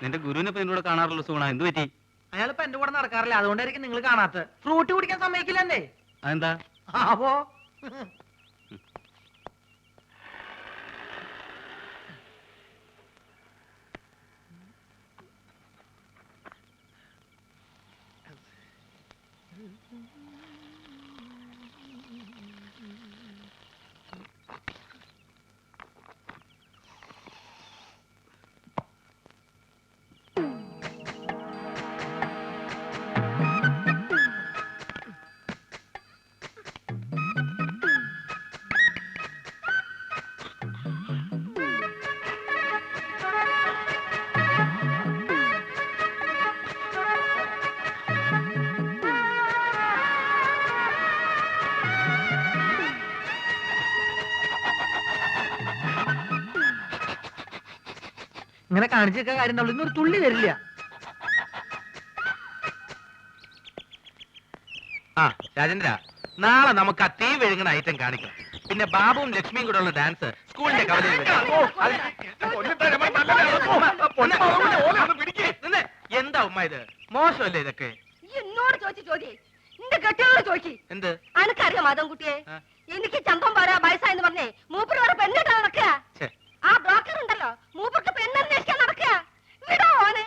നിന്റെ ഗുരുവിനെ ഇപ്പൊ എന്നോട് കാണാറുള്ള സുഗുണ, എന്ത് പറ്റി? അയാളിപ്പോ എന്റെ കൂടെ നടക്കാറില്ല, അതുകൊണ്ടായിരിക്കും നിങ്ങൾ കാണാത്ത. ഫ്രൂട്ട് കുടിക്കാൻ സമ്മതിക്കില്ലെന്നേ. അതെന്താ? അപ്പോ ഇങ്ങനെ കാണിച്ചൊക്കെ കാര്യം ഉണ്ടാവില്ല, ഇന്നൊരു തുള്ളി തരില്ല. ആ രാജേന്ദ്ര, നാളെ നമുക്ക് ആ തീ വെഴുങ്ങണ ഐറ്റം കാണിക്കാം. പിന്നെ ബാബുവും ലക്ഷ്മിയും കൂടെ ഉള്ള ഡാൻസ് സ്കൂളിന്റെ കവലയിൽ എന്താ ഉമ്മ ഇത്? മോശമല്ലേ ഇതൊക്കെ? എന്നോട് ചോദിച്ചു നിന്റെ കെട്ടിയോട് ചോദിച്ചു. എന്ത്? അനക്കറിയാം മാധവൻകുട്ടിയെ, എനിക്ക് ചന്തം പോരാ വയസ്സായെന്ന് പറഞ്ഞേ മൂപ്പര് വേറെ പെണ്ണിട്ടാ നടക്കുക. ആ ബ്രോക്കർ ഉണ്ടല്ലോ, മൂപ്പർക്ക് പെണ്ണന്വേഷിക്കാൻ നടക്കുക. വിടോ മോനെ.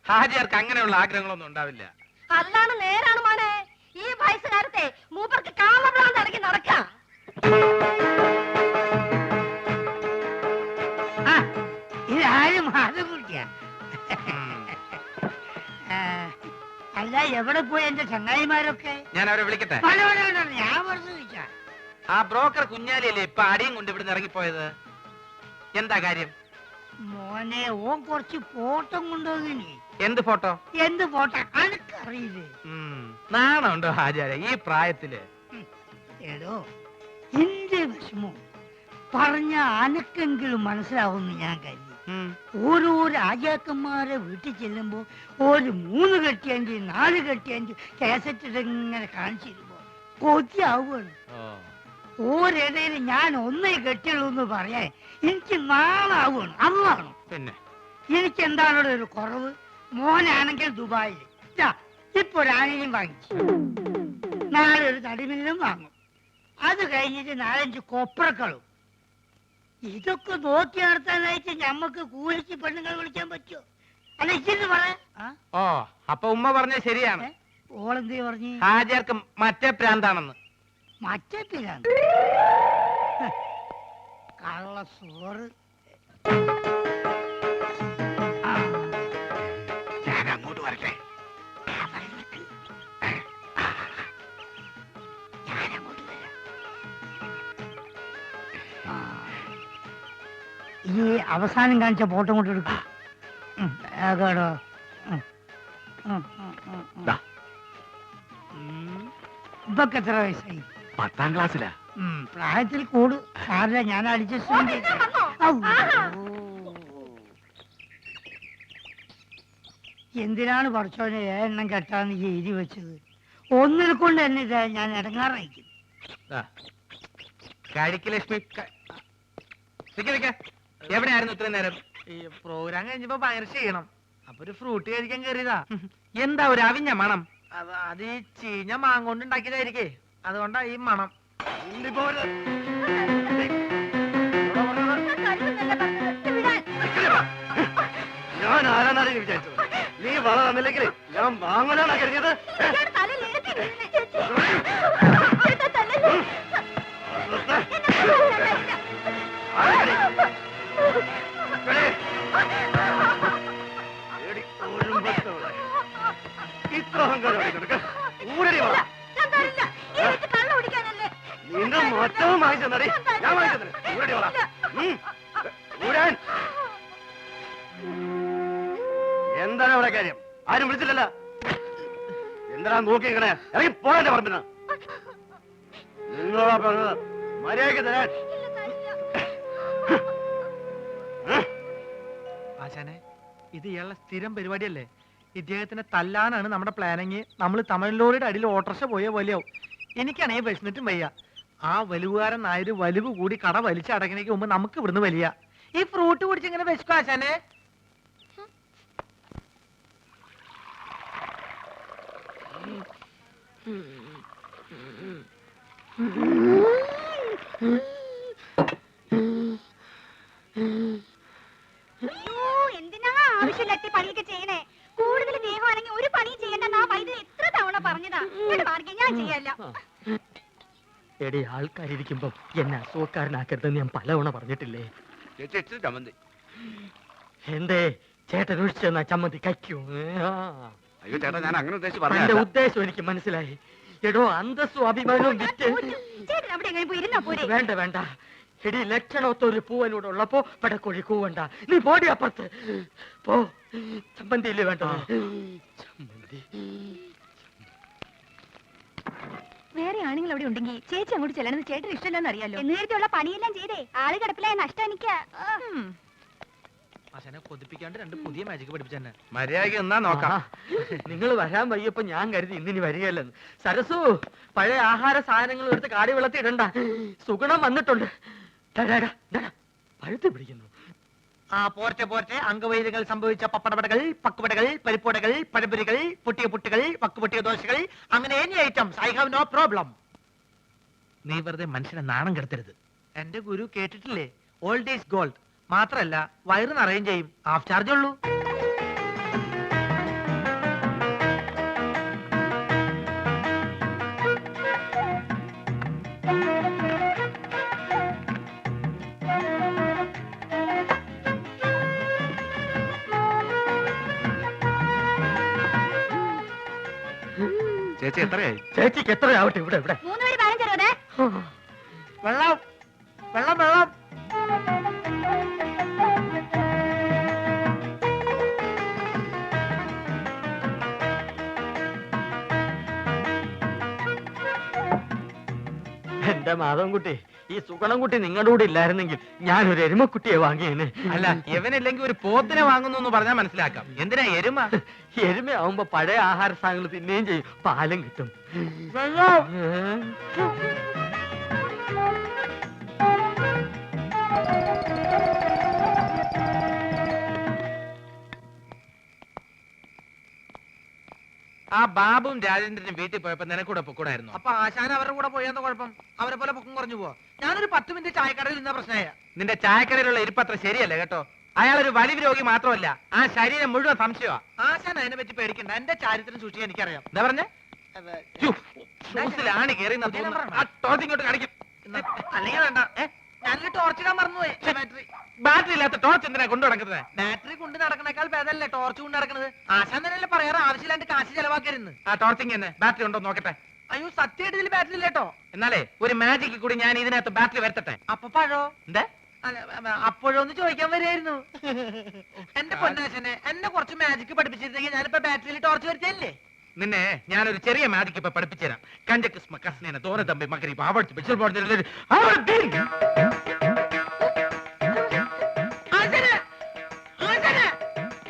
ഹാജിയാർക്ക് അങ്ങനെയുള്ള ആഗ്രഹങ്ങളൊന്നും ഉണ്ടാവില്ല. അല്ലാണ് നേരാണ് മോനെ. ഈ വയസ്സുകാലത്തെ മൂപ്പർക്ക് കാമഭ്രാന്ത് ഇറങ്ങി നടക്കുക. ഇതാരും മാധവൻകുട്ടിയാ? അല്ല, എവിടെ പോയി എന്റെ ചങ്ങായിമാരൊക്കെ? ഞാൻ അവരെ വിളിക്കട്ടെ? ഞാൻ വെറുതെ ചോദിച്ചാ. ആ ബ്രോക്കർ കുഞ്ഞാലിയല്ലേ ഇപ്പൊ അടിയും കൊണ്ട് ഇവിടുന്ന് ഇറങ്ങിപ്പോയത്? എന്താ കാര്യം? മോനെ, ഓൻ കുറച്ച് ഫോട്ടോ കൊണ്ടുവന്നില്ലേ? എന്ത് ഫോട്ടോ? എന്ത് ഫോട്ടോ അനക്കറിയില്ലേ? നാണുണ്ടോ ഹാജിയാരെ ഈ പ്രായത്തില്? ഏടോ, എന്റെ വിഷമം പറഞ്ഞ അനക്കെങ്കിലും മനസ്സിലാവുമെന്ന് ഞാൻ കരുതി. ഓരോ രാജാക്കന്മാരെ വീട്ടിൽ ചെല്ലുമ്പോ ഒരു 3 കെട്ടിയെങ്കിൽ 4 കെട്ടിയെങ്കിൽ കേസറ്റിട്ട് ഇങ്ങനെ കാണിച്ചിരുമ്പോ കൊതിയാവുകയാണ്. ഓരിടയിൽ ഞാൻ ഒന്നേ കെട്ടിയുള്ളൂ എന്ന് പറയാൻ എനിക്ക് നാളാവുകയാണ്. അന്നാണ് പിന്നെ എനിക്ക് എന്താണ് ഒരു കുറവ്? മോനാണെങ്കിൽ ദുബായിൽ ഇപ്പൊ ഒരു ആനയും വാങ്ങിച്ചു, നാളെ ഒരു തടിമില്ലും വാങ്ങും, അത് കഴിഞ്ഞിട്ട് 4-5 കൊപ്രക്കളും. ഇതൊക്കെ നോക്കി നടത്താനായിട്ട് ഞമ്മക്ക് കൂലിക്ക് പെണ്ണുങ്ങൾ വിളിക്കാൻ പറ്റുമോ? അല്ല, ഇച്ചിരി പറയാ. ഓ, അപ്പൊ ഉമ്മ പറഞ്ഞ ശരിയാണ്. ഓളെന്തേ പറഞ്ഞു? ഹാജിയാർക്ക് മറ്റേ പ്രാന്താണെന്ന്. മറ്റേ പിരാന്ത് കള്ള സോറ്. ഞാൻ അങ്ങോട്ട് വരട്ടെ? ഈ അവസാനം കാണിച്ച ഫോട്ടോ കൊണ്ട് എടുക്കും. ഇതൊക്കെ എത്ര വയസ്സായി? 10ാം ക്ലാസ്സിലാ. പ്രായത്തിൽ കൂട് സാറില്ല, ഞാൻ അഡ്ജസ്റ്റ്. എന്തിനാണ് പഠിച്ചോനെ എണ്ണം കെട്ടാന്ന് എഴുതി വെച്ചത്? ഒന്നിനെ കൊണ്ട് തന്നെ ഇതാ ഞാൻ ഇടങ്ങാറായിരിക്കും. ലക്ഷ്മി എവിടെയായിരുന്നു ഇത്രയും നേരം? ഈ പ്രോഗ്രാം കഴിഞ്ഞപ്പോ ഭയങ്കര ചെയ്യണം, അപ്പൊ ഒരു ഫ്രൂട്ട് കഴിക്കാൻ കയറിയതാ. എന്താ ഒരു അവിഞ്ഞ മണം? അത് ഈ ചീഞ്ഞ മാങ്ങോണ്ട് ഉണ്ടാക്കിയതായിരിക്കേ, അതുകൊണ്ടാ ഈ മണം. ഞാൻ ആരാന്നാണ് വിചാരിച്ചത്? നീ വള തന്നില്ലെങ്കിൽ ഞാൻ വാങ്ങലാണോ കരുതിയത്? ഇത്ര അഹങ്കാരം നിന്റെ മൊത്തവും വാങ്ങിച്ചെന്നറി. ഞാൻ വാങ്ങിച്ചെന്നെ ഊരടി വള. എന്താണ് അവിടെ കാര്യം? ആരും വിളിച്ചില്ലല്ലോ. എന്തിനാ നോക്കി ഇങ്ങനെ ഇറങ്ങി പോകേണ്ട പറമ്പിന്? നിങ്ങളാ പറഞ്ഞത് മര്യാദയ്ക്ക് തരാൻ. ആശാനെ, ഇത് ഇയാളുടെ സ്ഥിരം പരിപാടിയല്ലേ? ഇദ്ദേഹത്തിനെ തല്ലാനാണ് നമ്മുടെ പ്ലാനിങ്. നമ്മൾ തമിഴ്ലോറിയുടെ അടിയിൽ ഓട്ടർഷ പോയ പോലെയാവും. എനിക്കാണെങ്കിൽ വിശന്നിട്ടും വയ്യ. ആ വലുവുകാരൻ നായര് വലിവ് കൂടി കട വലിച്ചടക്കണേക്ക് മുമ്പ് നമുക്ക് ഇവിടുന്ന് വലിയ. ഈ ഫ്രൂട്ട് കുടിച്ചിങ്ങനെ വിശക്കും ആശാനെ. അയ്യോ, എന്തിനാ ആവശ്യമില്ലാത്ത പണിയൊക്കെ ചെയ്യണേ? കൂടുതൽ ദേഹമാണെങ്കിൽ ഒരു പണിയും ചെയ്യണ്ടെന്ന് ആ വൈദ്യുതി എത്ര തവണ പറഞ്ഞതാ. ഇങ്ങോട്ട് മാറിക്കേ, ഞാൻ ചെയ്യല്ല. എടി ആൾക്കാരിയ്ക്കുമ്പോ എന്നെ അസുഖക്കാരനാക്കരുതെന്ന് ഞാൻ പലവണ പറഞ്ഞിട്ടില്ലേ? ചമ്മന്തി. എന്തേ ചേട്ടൻ ഒഴിച്ചെന്നാ ചമ്മന്തി കഴിക്കൂ? അയ്യോ ചേട്ടാ, ഞാൻ അങ്ങനെ ഉദ്ദേശിച്ച് എന്റെ പറഞ്ഞ ഉദ്ദേശം എനിക്ക് മനസ്സിലായി. എടോ, അന്തസ്സും അഭിമാനവും വിറ്റ് ചേട്ടൻ അവിടെ എങ്ങനെ പോയി ഇരുന്നാ പോരെ? വേണ്ട വേണ്ട. എടി, ലക്ഷണത്തൊരു പൂവനോട് ഉള്ളപ്പോ പടക്കോഴി കൂവണ്ട. നീ പോടി അപ്പുറത്ത് പോ. ചമ്മന്തിയില്ലേ വേണ്ട? ചമ്മന്തി. വേറെ ആണുങ്ങൾ അവിടെ ഉണ്ടെങ്കിൽ ചേച്ചി അങ്ങോട്ട് ചെല്ലണമെന്ന് ചേട്ടൻ ഇഷ്ടമല്ലെന്ന് അറിയാലോ. നേരത്തെയുള്ള പണിയെല്ലാം ചെയ്തേ ആള് കിടപ്പിലായ നഷ്ടം എനിക്ക്. അച്ഛനെ കൊതിപ്പിക്കാണ്ട് രണ്ട് പുതിയ മാജിക് പഠിപ്പിച്ചെന്നെ. മര്യാദയ്ക്ക് എന്നാ നോക്കാം. നിങ്ങൾ വരാൻ വയ്യപ്പോ ഞാൻ കരുതി ഇന്നിനി വരികയല്ലെന്ന്. സരസു, പഴയ ആഹാര സാധനങ്ങൾ എടുത്ത് കാടി വെള്ളത്തിൽ ഇടണ്ട. സുഗുണം വന്നിട്ടുണ്ട്. പഴുത്ത് പിടിക്കുന്നു. ആ പോർച്ച അംഗവൈദ്യങ്ങൾ സംഭവിച്ച പപ്പടപടകൾ, പക്കുപടകൾ, പരിപ്പുടകൾ, പഴപുരികൾ, പൊട്ടിയ പുട്ടുകൾ, വക്കുപൊട്ടിയ ദോശകൾ, അങ്ങനെ any items. I have no problem. നീ വെറുതെ മനുഷ്യനെ നാണം കെടുത്തരുത്. എന്റെ ഗുരു കേട്ടിട്ടില്ലേ, ഓൾഡ് ഈസ് ഗോൾഡ്. മാത്രല്ല വയറ് നിറയും ചെയ്യും. ഹാഫ് ചാർജ് ഉള്ളൂ. ചേച്ചി എത്രയായി? ചേച്ചിക്ക് എത്രയാവട്ടെ? ഇവിടെ ഇവിടെ 3:15 വെള്ളം വെള്ളം വെള്ളം. എന്റെ മാധവൻകുട്ടി, ഈ സുഗണൻകുട്ടി നിങ്ങളുടെ കൂടെ ഇല്ലായിരുന്നെങ്കിൽ ഞാനൊരു എരുമക്കുട്ടിയെ വാങ്ങിയേനെ. അല്ല, ഇവനില്ലെങ്കിൽ ഒരു പോത്തിനെ വാങ്ങുന്നു എന്ന് പറഞ്ഞാൽ മനസ്സിലാക്കാം. എന്തിനാ എരുമ? എരുമയാവുമ്പോ പഴയ ആഹാര സാധനങ്ങൾ തിന്നുകയും ചെയ്യും, പാലും കിട്ടും. വെള്ളം. ആ ബാബുവും രാജേന്ദ്രനും വീട്ടിൽ പോയപ്പോ നിനക്കൂടെ പൊക്കൂടായിരുന്നു. അപ്പൊ ആശാൻ അവരുടെ കൂടെ പോയെന്ന കുഴപ്പം? അവരെ പോലെ പൊക്കം കുറഞ്ഞു പോവാ. ഞാനൊരു 10 മിനിറ്റ് ചായക്കടയിൽ നിന്ന പ്രശ്നമായ. നിന്റെ ചായക്കടയിലുള്ള ഇരിപ്പത്ര ശരിയല്ല കേട്ടോ. അയാൾ ഒരു വലിവ് രോഗി മാത്രമല്ല, ആ ശരീരം മുഴുവൻ സംശയമാ. ആശാൻ അതിനെ പറ്റി പേടിക്കണ്ട. എന്റെ ചാരിത്രം സൂക്ഷിക്കാൻ എനിക്കറിയാം. എന്താ പറഞ്ഞേ? ഷൂസിലാണ് കയറി ഇങ്ങോട്ട് കാണിക്കും. അല്ലെങ്കിൽ വേണ്ട. ഞാനൊരു ടോർച്ചിടാൻ മറന്നുപോയി. ബാറ്ററി ബാറ്ററി ഇല്ലാത്ത ടോർച്ച് എന്തിനാ കൊണ്ടു നടക്കുന്നത്? ബാറ്ററി കൊണ്ട് നടക്കണേക്കാൾ ഭേദമല്ലേ ടോർച്ച് കൊണ്ട് നടക്കുന്നത്? ആശാൻ തന്നെയല്ലേ പറയാറ് ആവശ്യമില്ലാണ്ട് കാശ് ചെലവാക്കരുന്ന്. ആ ടോർച്ചിങ് തന്നെ ബാറ്ററി ഉണ്ടോ നോക്കട്ടെ. അയ്യോ, സത്യമായിട്ട് ഇതിൽ ബാറ്ററി ഇല്ലേട്ടോ. എന്നാലേ ഒരു മാജിക്ക് കൂടി ഞാൻ ഇതിനകത്ത് ബാറ്ററി വരുത്തട്ടെ. അപ്പൊ പഴോ? എന്താ അപ്പോഴൊന്ന് ചോദിക്കാൻ വരായിരുന്നു. എന്റെ പൊന്നാശനെ, എന്നെ കുറച്ച് മാജിക് പഠിപ്പിച്ചിരുന്നെങ്കിൽ ഞാനിപ്പോ ബാറ്ററിയിൽ ടോർച്ച് വരുത്തല്ലേ. നിന്നെ ഞാനൊരു ചെറിയ മാജിക്ക് ഇപ്പൊ പഠിപ്പിച്ചുതരാം. കഞ്ചക്കിസ്മ കസ്നേന തോന തമ്പി മകരി ആവർത്തി ബിച്ചൽ ബോർഡിൽ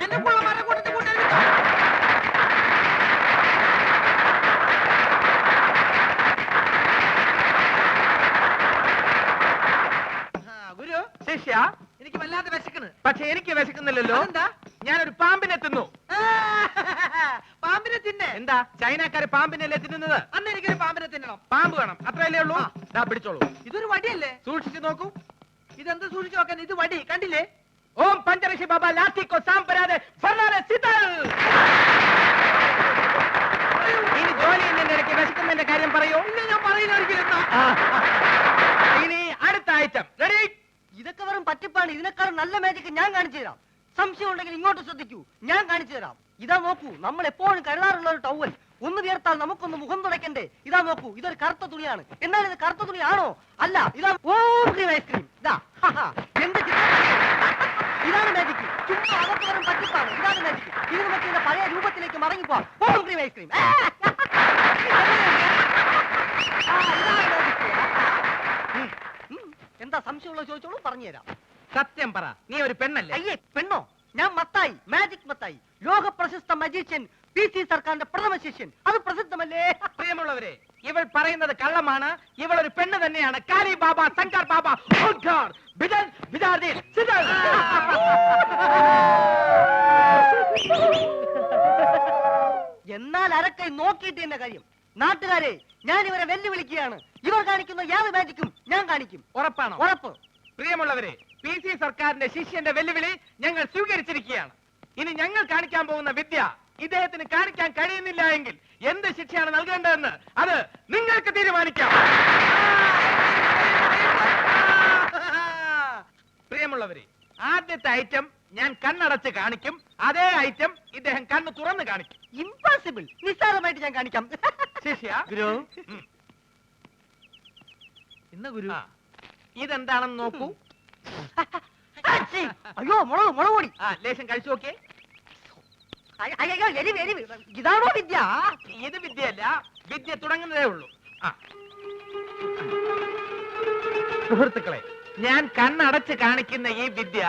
എന്റെ പുള്ളമാരെ കൂട്ടത്തിൽ കൂട്ടരുത്. ഗുരു, ശിഷ്യ, എനിക്ക് വല്ലാതെ വിശക്കണ്. പക്ഷെ എനിക്ക് വിശക്കുന്നില്ലല്ലോ. എന്താ? ഞാനൊരു പാമ്പിനെ തിന്നു. പാമ്പിനെ തിന്നെ? എന്താ ചൈനക്കാര് പാമ്പിനല്ലേ തിന്നുന്നത്? അന്ന് എനിക്കൊരു പാമ്പിനെ തിന്നണം. പാമ്പ് വേണം, അത്രയല്ലേ ഉള്ളൂ. ദാ പിടിച്ചോളൂ. ഇതൊരു വടിയല്ലേ? സൂക്ഷിച്ചു നോക്കൂ. ഇതെന്ത് സൂക്ഷിച്ചു നോക്കാൻ? ഇത് വടി കണ്ടില്ലേ? ഓം പഞ്ചരക്ഷി ബാബ ലാത്തി കോ സാംപരാതെ ഫർനാലെ സിതൽ. ഇനി ജോലി ഇടയ്ക്ക് വിശക്കുന്നതിന്റെ കാര്യം പറയൂ. ഇല്ല, ഞാൻ പറയുന്ന ഒരിക്കലും. ഇനി അടുത്ത ഐറ്റം റെഡി. ഇതൊക്കെ വെറും പറ്റിപ്പാണ്. ഇതിനേക്കാളും നല്ല മാജിക് ഞാൻ കാണിച്ചു തരാം. സംശയം ഉണ്ടെങ്കിൽ ഇങ്ങോട്ട് ശ്രദ്ധിക്കൂ, ഞാൻ കാണിച്ചു തരാം. ഇതാ നോക്കൂ, നമ്മൾ എപ്പോഴും കരുതാറുള്ള ഒരു ടവൽ. ഒന്ന് വിയർത്താൽ നമുക്കൊന്ന് മുഖം തുടയ്ക്കണ്ടേ? ഇതാ നോക്കൂ, ഇതൊരു കറുത്ത തുണിയാണ്. എന്നാൽ ഇത് കറുത്ത തുണിയാണോ? അല്ല, ഇതാ ഓം ക്രീം ഐസ്ക്രീം. ഇതാ എന്ത് ചിത്രം! ഇതാണ് മാജിക്. ചുമ്മാ അതൊക്കെ വെറും പറ്റിപ്പാണ്. ഇതാണ് മാജിക്. ഇത് നമുക്ക് ഇതിന്റെ പഴയ രൂപത്തിലേക്ക് മടങ്ങിപ്പോവാം. ഓം ക്രീം ഐസ്ക്രീം. എന്താ സംശയമുള്ള ചോദിച്ചോളൂ, പറഞ്ഞുതരാം. സത്യം പറ, നീ ഒരു പെണ്ണല്ലേ? അയ്യേ, പെണ്ണോ? ഞാൻ മത്തായി, മാജിക് മത്തായി, ലോക പ്രശസ്ത മജീഷ്യൻ, PC സർക്കാരിന്റെ പ്രഥമ ശിഷ്യൻ. അത് പ്രസിദ്ധമല്ലേ? പ്രിയമുള്ളവരെ, ഇവൾ പറയുന്നത് കള്ളമാണ്. ഇവൾ ഒരു പെണ്ണ് തന്നെയാണ്. കാലി ബാബ, ശങ്കർ ബാബ, ഓംകാർ, ബിദൽ, ബിദാർദീൻ, സിദൽ. എന്നാൽ അരക്കൈ നോക്കിയിട്ട് എന്റെ കാര്യം. നാട്ടുകാരെ ഞാൻ ഇവരെ വെല്ലുവിളിക്കുകയാണ്. ഇവർ കാണിക്കുന്ന യാതൊരു മാജിക്കും ഞാൻ കാണിക്കും. ഉറപ്പാണോ? ഉറപ്പ്. പ്രിയമുള്ളവരെ, PC സർക്കാരിന്റെ ശിഷ്യന്റെ വെല്ലുവിളി ഞങ്ങൾ സ്വീകരിച്ചിരിക്കുകയാണ്. ഇനി ഞങ്ങൾ കാണിക്കാൻ പോകുന്ന വിദ്യ ഇദ്ദേഹത്തിന് കാണിക്കാൻ കഴിയുന്നില്ല എങ്കിൽ എന്ത് ശിക്ഷയാണ് നൽകേണ്ടതെന്ന് അത് നിങ്ങൾക്ക് തീരുമാനിക്കാം. പ്രിയമുള്ളവരെ, ആദ്യത്തെ ഐറ്റം ഞാൻ കണ്ണടച്ച് കാണിക്കും. അതേ ഐറ്റം ഇദ്ദേഹം കണ്ണ് തുറന്ന് കാണിക്കും. ഇംപോസിബിൾ. നിസ്സാരമായിട്ട് ഞാൻ കാണിക്കാം. ശിഷ്യ, ഗുരു ഇന്ന് ഗുരു ആ, ഇതെന്താണെന്ന് നോക്കൂ. അച്ഛി. അയ്യോ മുളക് മുളക് പൊടി. ആ, ലേശം കഴിച്ചു നോക്കിയേ. അയ്യോ എരിവ് എരിവ്. ഇതാണോ വിദ്യ? ഇത് വിദ്യയല്ല, വിദ്യ തുടങ്ങുന്നതേ ഉള്ളൂ. ആ, സുഹൃത്തുക്കളെ, ഞാൻ കണ്ണടച്ച് കാണിക്കുന്ന ഈ വിദ്യ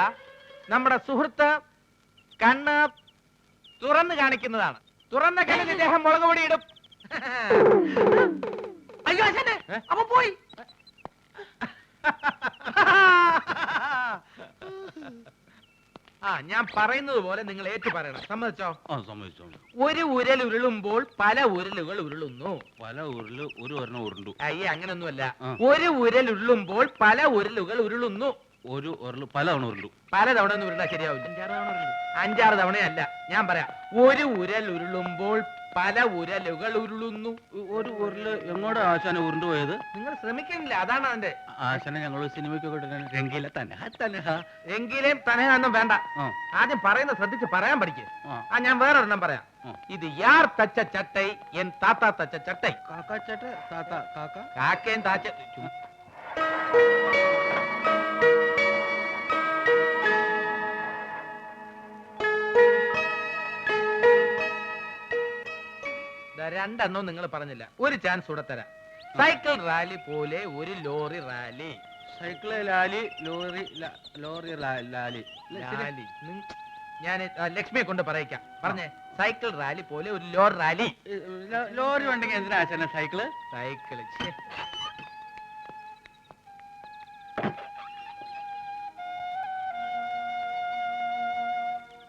നമ്മുടെ സുഹൃത്ത് കണ്ണ് തുറന്ന് കാണിക്കുന്നതാണ്. തുറന്ന കണ്ണിൽ ഇദ്ദേഹം മുളക് പൊടി ഇടും. അയ്യോ അച്ഛനെ അപ്പൊ പോയി. ആ, ഞാൻ പറയുന്നത് പോലെ നിങ്ങൾ ഏറ്റു പറയണം. സമ്മതിച്ചോ? ആ സമ്മതിച്ചോ. ഒരു ഉരൽ ഉരുളുമ്പോൾ പല ഉരലുകൾ ഉരുളുന്നു. പല ഊരില് ഒരു ഒരെണ്ണം ഉരുണ്ടു. അയ്യേ, അങ്ങനൊന്നുമല്ല. ആ. ഒരു ഉരൽ ഉരുളുമ്പോൾ പല ഉരലുകൾ ഉരുളുന്നു. ഒരു ഉരുള് പലതവണ ഉരുണ്ടു. പലതവണ ഒന്നും ഉരുളാ ശരിയാവില്ല. 5-6 തവണയല്ല, ഞാൻ പറയാം. ഒരു ഉരൽ ഉരുളുമ്പോൾ പല ഉരലുകൾ ഉരുളുന്നു. ഒരു ഉരുള് എങ്ങോട്ടാ ആശാനെ ഉരുണ്ടു പോയത്? നിങ്ങൾ ശ്രമിക്കുന്നില്ല, അതാണ് അതിന്റെ. ആശാനെ ഞങ്ങൾ സിനിമയ്ക്കൊക്കെ രംഗീല തന്നെ എങ്കിലും തനയൊന്നും വേണ്ട. ആ. ആദ്യം പറയുന്നത് ശ്രദ്ധിച്ച് പറയാൻ പഠിക്കുക. ആ. ആ, ഞാൻ വേറൊരെണ്ണം പറയാം. ആ. ഇത് യാർ തച്ച ചട്ടൈ എൻ താത്ത തച്ച ചട്ടൈ. കാക്കാച്ചേട്ട താത്ത കാക്ക കാക്കയും താച്ച രണ്ടെണ്ണവും നിങ്ങൾ പറഞ്ഞില്ല. ഒരു ചാൻസ് കൂടെ തരാം. സൈക്കിൾ റാലി പോലെ ഒരു lorry rally. Cycle Lali lorry lorry Lali Lali. ഞാൻ ലക്ഷ്മിയെ കൊണ്ട് പറയിക്കാം. പറഞ്ഞേ, സൈക്കിൾ റാലി പോലെ ഒരു ലോറി റാലി. ലോറി ഉണ്ടെങ്കിൽ എന്തിനാ ആശാനെ സൈക്കിള്? സൈക്കിള്